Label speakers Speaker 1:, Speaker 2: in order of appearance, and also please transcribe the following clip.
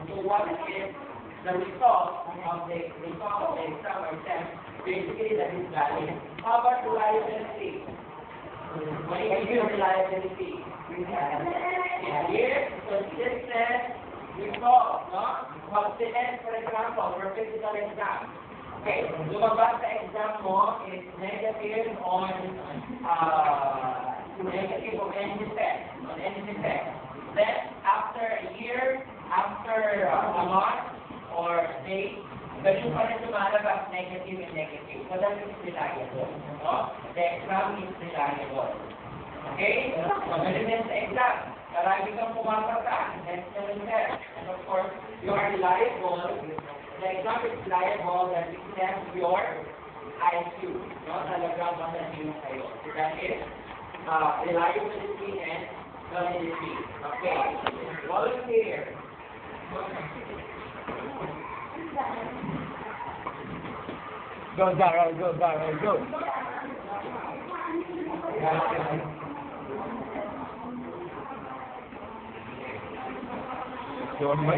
Speaker 1: So what is the result of the exam or test? Basically, that is valid. How about reliability? What is your reliability? Here, consistent result, no? Confidence, for example, for physical exam. Okay, lumabas sa exam mo is negative on negative of any defect, Then, after a year, after a month, or day, ganun pa rin lumalabas negative and negative. So that is reliable. No? The exam is reliable. Okay? So ganun din sa exam. Karami kang pumapasa, that's the result. And of course, you are reliable. The exam is reliable that it tests your IQ. No? Talagang masasin kayo. So that is reliability and validity. Okay. Volunteer.
Speaker 2: Go, Zara, go, Zara, go. Doon mo